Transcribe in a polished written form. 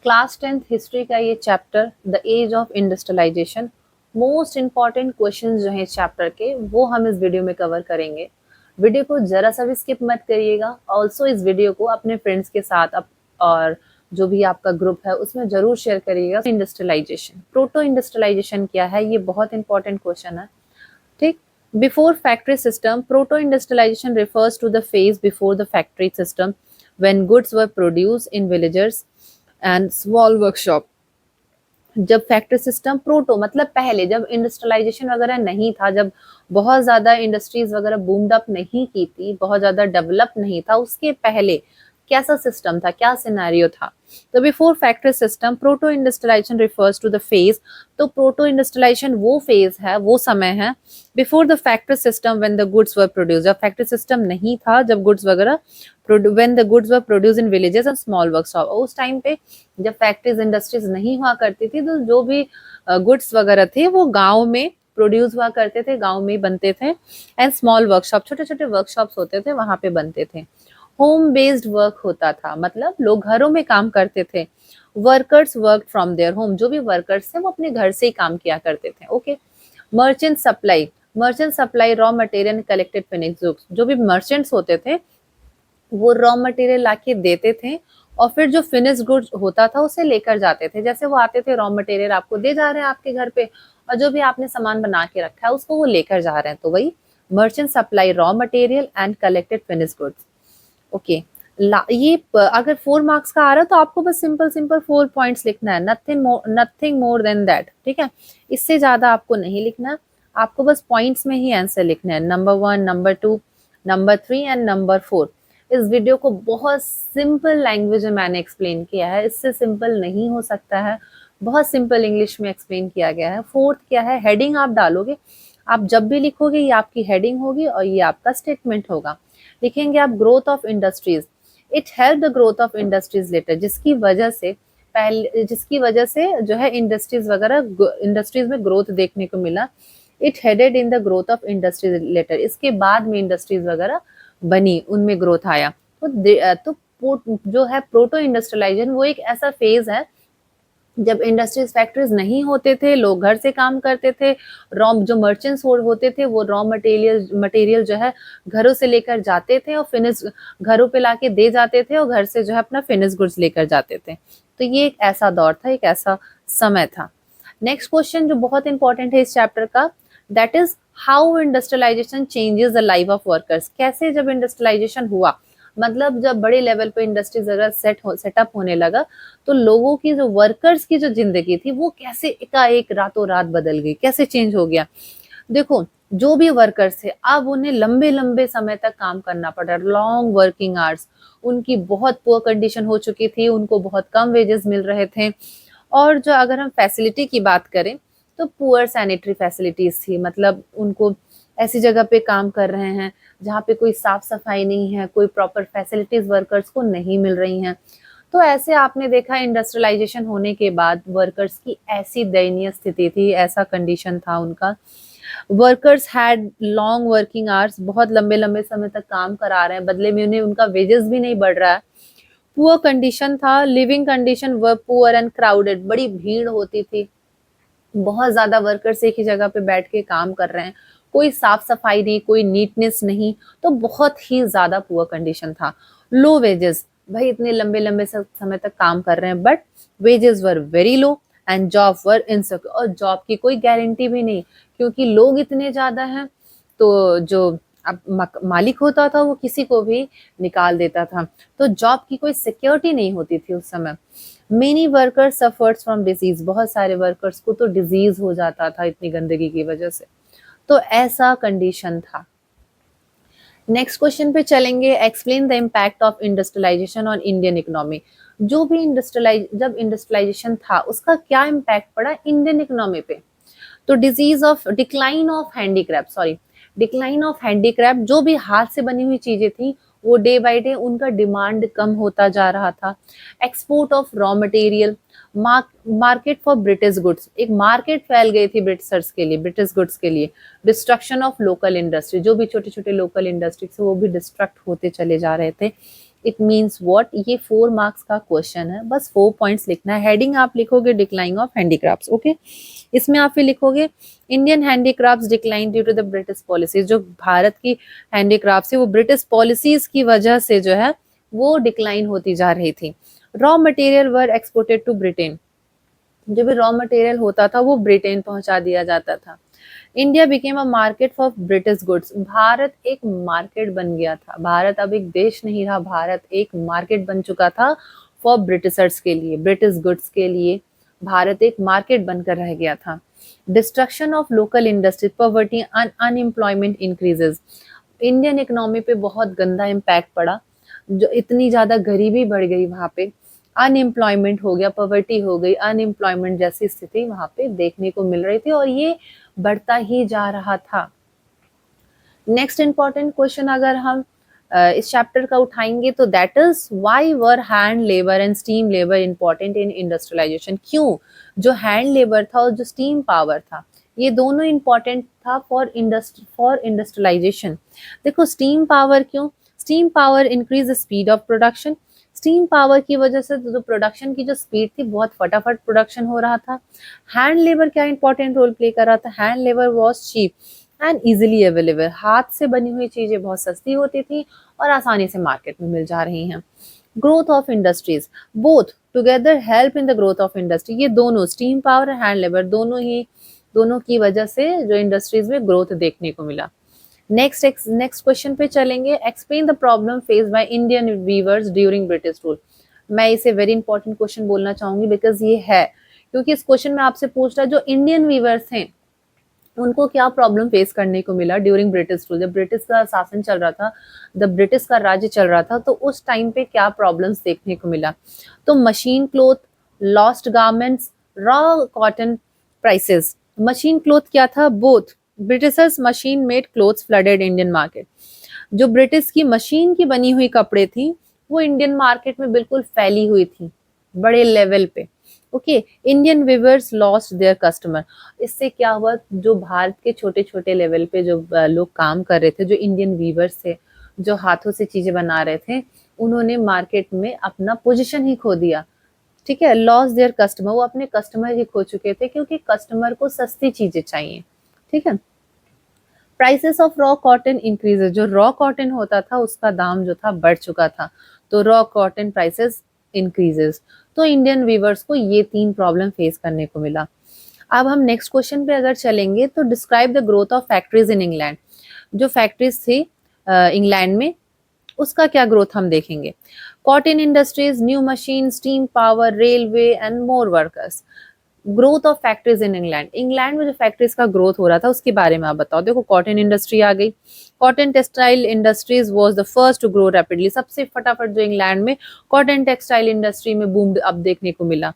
Class 10th history का ये chapter the age of industrialisation, most important questions जो हैं इस चैप्टर के वो हम इस वीडियो में कवर करेंगे। वीडियो को जरा सा भी स्किप मत करिएगा। ऑल्सो इस वीडियो को अपने फ्रेंड्स के साथ और जो भी आपका ग्रुप है उसमें जरूर शेयर करिएगा। इंडस्ट्रियलाइजेशन, प्रोटो इंडस्ट्रियलाइजेशन क्या है, ये बहुत इंपॉर्टेंट क्वेश्चन है। ठीक, before factory system, proto industrialisation refers to the phase before the factory system when goods were produced in villages and small workshop। जब फैक्ट्री सिस्टम, प्रोटो मतलब पहले, जब इंडस्ट्रियलाइजेशन वगैरह नहीं था, जब बहुत ज्यादा इंडस्ट्रीज वगैरह बूम्ड अप नहीं की थी, बहुत ज्यादा डेवलप नहीं था, उसके पहले कैसा सिस्टम था, क्या सिनेरियो था। तो before factory system, proto industrialisation refers to the phase. तो प्रोटो इंडस्ट्रियलाइजेशन वो फेज है, वो समय है before the factory system when the goods were produce. जब फैक्ट्री सिस्टम नहीं था, जब गुड्स वगैरह when the goods were produce in villages and small workshop. उस टाइम पे जब फैक्ट्रीज इंडस्ट्रीज नहीं हुआ करती थी, तो जो भी गुड्स वगैरह थे वो गांव में प्रोड्यूस हुआ करते थे, गांव में बनते थे। एंड स्मॉल वर्कशॉप, छोटे छोटे वर्कशॉप्स होते थे, वहां पे बनते थे। होम बेस्ड वर्क होता था, मतलब लोग घरों में काम करते थे। Workers work from their home, जो भी वर्कर्स थे वो अपने घर से ही काम किया करते थे। Okay. Merchant supply, merchant supply raw material collected finished goods. जो भी मर्चेंट्स होते थे वो रॉ मटेरियल लाके देते थे और फिर जो फिनिश गुड्स होता था उसे लेकर जाते थे। जैसे वो आते थे, रॉ मटेरियल आपको दे जा रहे हैं आपके घर पे, और जो भी आपने सामान बना के रखा है उसको वो लेकर जा रहे हैं, तो वही merchant supply raw material and collected finish goods. Okay. ये अगर 4 मार्क्स का आ रहा है तो आपको बस सिंपल सिंपल 4 पॉइंट्स लिखना है, नथिंग मोर देन दैट। ठीक है, इससे ज्यादा आपको नहीं लिखना, आपको बस पॉइंट्स में ही आंसर लिखना है। Number 1, number 2, number 3 and number 4। इस वीडियो को बहुत सिंपल लैंग्वेज में मैंने एक्सप्लेन किया है, इससे सिंपल नहीं हो सकता है। बहुत सिंपल इंग्लिश में एक्सप्लेन किया गया है। फोर्थ क्या है, हेडिंग आप डालोगे, आप जब भी लिखोगे ये आपकी हेडिंग होगी और ये आपका स्टेटमेंट होगा। लिखेंगे आप growth of industries, it help the growth of industries later, जिसकी वजह से जो है इंडस्ट्रीज वगैरह, इंडस्ट्रीज में ग्रोथ देखने को मिला। It headed in the growth of industries later, इसके बाद में इंडस्ट्रीज वगैरह बनी, उनमें ग्रोथ आया। तो जो है प्रोटो इंडस्ट्रियलाइजेशन वो एक ऐसा फेज है जब इंडस्ट्रीज फैक्ट्रीज नहीं होते थे, लोग घर से काम करते थे। रॉ जो मर्चेंट्स होते थे वो रॉ मटेरियल जो है घरों से लेकर जाते थे और फिनिश घरों पे लाके दे जाते थे, और घर से जो है अपना फिनिश गुड्स लेकर जाते थे। तो ये एक ऐसा दौर था, एक ऐसा समय था। नेक्स्ट क्वेश्चन जो बहुत इंपॉर्टेंट है इस चैप्टर का, that is how industrialisation changes the life of workers. कैसे जब इंडस्ट्रियलाइजेशन हुआ, मतलब जब बड़े लेवल पे इंडस्ट्रीज अगर सेटअप होने लगा, तो लोगों की जो वर्कर्स की जो जिंदगी थी वो कैसे एकाएक रातों रात बदल गई, कैसे चेंज हो गया। देखो, जो भी वर्कर्स थे अब उन्हें लंबे लंबे समय तक काम करना पड़ रहा, लॉन्ग वर्किंग आवर्स, उनकी बहुत पुअर कंडीशन हो चुकी थी, उनको बहुत कम वेजेस मिल रहे थे। और जो अगर हम फैसिलिटी की बात करें तो पुअर सैनिटरी फैसिलिटीज थी, मतलब उनको ऐसी जगह पे काम कर रहे हैं जहाँ पे कोई साफ सफाई नहीं है, कोई प्रॉपर फैसिलिटीज वर्कर्स को नहीं मिल रही हैं। तो ऐसे आपने देखा इंडस्ट्रियलाइजेशन होने के बाद वर्कर्स की ऐसी दयनीय स्थिति थी, ऐसा कंडीशन था उनका। Workers had long working hours, बहुत लंबे लंबे समय तक काम करा रहे हैं, बदले में उन्हें उनका वेजेस भी नहीं बढ़ रहा है। पुअर कंडीशन था, living condition were poor and crowded, बड़ी भीड़ होती थी, बहुत ज्यादा वर्कर्स एक ही जगह पे बैठ के काम कर रहे हैं, कोई साफ सफाई नहीं, कोई नीटनेस नहीं, तो बहुत ही ज्यादा पुअर कंडीशन था। लो वेजेस, भाई इतने लंबे लंबे समय तक काम कर रहे हैं but wages were very low and job were insecure, और जॉब की कोई गारंटी भी नहीं, क्योंकि लोग इतने ज्यादा हैं। तो जो अब मालिक होता था वो किसी को भी निकाल देता था, तो जॉब की कोई सिक्योरिटी नहीं होती थी उस समय। Many workers suffers from disease, बहुत सारे वर्कर्स को तो डिजीज हो जाता था इतनी गंदगी की वजह से। तो ऐसा कंडीशन था। नेक्स्ट क्वेश्चन पे चलेंगे, explain the impact of industrialisation on Indian economy. जो भी जब इंडस्ट्रियलाइजेशन था उसका क्या इम्पैक्ट पड़ा इंडियन इकोनॉमी पे। तो डिक्लाइन ऑफ हैंडीक्राफ्ट, जो भी हाथ से बनी हुई चीजें थी वो डे बाय डे उनका डिमांड कम होता जा रहा था। Export of raw material, market for British goods, एक मार्केट फैल गई थी ब्रिटिश गुड्स के लिए। डिस्ट्रक्शन ऑफ लोकल इंडस्ट्री, जो भी छोटे छोटे लोकल इंडस्ट्रीज वो भी डिस्ट्रक्ट होते चले जा रहे थे। इट मीन्स व्हाट, ये 4 मार्क्स का क्वेश्चन है, बस 4 पॉइंट्स लिखना है। हेडिंग आप लिखोगे डिक्लाइन ऑफ हैंडीक्राफ्ट्स, ओके। इसमें आप फिर लिखोगे Indian handicrafts decline due to the British policies. जो भारत की हैंडीक्राफ्ट्स है वो ब्रिटिश पॉलिसीज की वजह से जो है वो डिक्लाइन होती जा रही थी। Raw material were exported to Britain, जो भी रॉ मटेरियल होता था वो ब्रिटेन पहुंचा दिया जाता था। India became a market for British goods, Bharat एक मार्केट बन गया था। भारत अब एक देश नहीं रहा, भारत एक मार्केट बन चुका था फॉर ब्रिटिशर्स के लिए, ब्रिटिश गुड्स के लिए भारत एक मार्केट बनकर रह गया था। Destruction of local industry, poverty and unemployment increases, Indian economy पे बहुत गंदा इम्पैक्ट पड़ा, जो इतनी ज्यादा गरीबी बढ़ गई वहां पे, अनएम्प्लॉयमेंट हो गया, पॉवर्टी हो गई, अनएम्प्लॉयमेंट जैसी स्थिति वहां पे देखने को मिल रही थी और ये बढ़ता ही जा रहा था। नेक्स्ट इंपॉर्टेंट क्वेश्चन अगर हम इस चैप्टर का उठाएंगे तो that is why were hand labour and steam labour important in industrialisation, क्यों जो हैंड लेबर था और जो स्टीम पावर था ये दोनों इंपॉर्टेंट था फॉर इंडस्ट्रियलाइजेशन। देखो स्टीम पावर क्यों, steam power increase the speed of production, steam power की वजह से जो प्रोडक्शन की जो स्पीड थी बहुत फटाफट प्रोडक्शन हो रहा था। हैंड लेबर क्या इंपॉर्टेंट रोल प्ले कर रहा था, hand labour was cheap and easily available, हाथ से बनी हुई चीजें बहुत सस्ती होती थी और आसानी से मार्केट में मिल जा रही हैं। Growth of industries, both together help in the growth of industry, ये दोनों स्टीम पावर और हैंड लेबर दोनों की वजह से जो इंडस्ट्रीज में ग्रोथ देखने को मिला। नेक्स्ट क्वेश्चन पे चलेंगे, explain the problem face by Indian weavers during British rule. मैं इसे वेरी इंपॉर्टेंट क्वेश्चन बोलना चाहूंगी बिकॉज ये है, क्योंकि इस क्वेश्चन में आपसे पूछ रहा है जो इंडियन वीवर्स हैं उनको क्या प्रॉब्लम फेस करने को मिला ड्यूरिंग ब्रिटिश रूल, जब ब्रिटिश का शासन चल रहा था, जब ब्रिटिश का राज्य चल रहा था तो उस टाइम पे क्या प्रॉब्लम्स देखने को मिला। तो machine cloth, lost garments, raw cotton prices. Machine cloth क्या था, both Britishers machine made clothes flooded Indian market, जो ब्रिटिश की मशीन की बनी हुई कपड़े थी वो इंडियन मार्केट में बिल्कुल फैली हुई थी बड़े लेवल पे, okay. Indian weavers lost their customer, इससे क्या हुआ, जो भारत के छोटे छोटे लेवल पे जो लोग काम कर रहे थे, जो इंडियन वीवर्स थे, जो हाथों से चीजें बना रहे थे, उन्होंने मार्केट में अपना पोजीशन ही खो दिया, ठीक है। लॉस देयर कस्टमर, वो अपने कस्टमर ही खो चुके थे क्योंकि कस्टमर को सस्ती चीजें चाहिए, ठीक है। Prices of raw cotton increases, जो रॉ कॉटन होता था उसका दाम जो था बढ़ चुका था, तो रॉ कॉटन प्राइसेस इंक्रीजेस। तो इंडियन वीवर्स को ये 3 प्रॉब्लम फेस करने को मिला। अब हम नेक्स्ट क्वेश्चन पे अगर चलेंगे तो describe the growth of factories in England, जो फैक्ट्रीज थी इंग्लैंड में उसका क्या ग्रोथ हम देखेंगे। Cotton industries, new machine, steam power, railway and more workers. Growth of factories in England, England में जो फैक्ट्रीज का ग्रोथ हो रहा था उसके बारे में आप बताओ। देखो कॉटन इंडस्ट्री आ गई, cotton textile industries was the first to grow rapidly, सबसे फटाफट जो इंग्लैंड में कॉटन टेक्सटाइल इंडस्ट्री में बूम अब देखने को मिला।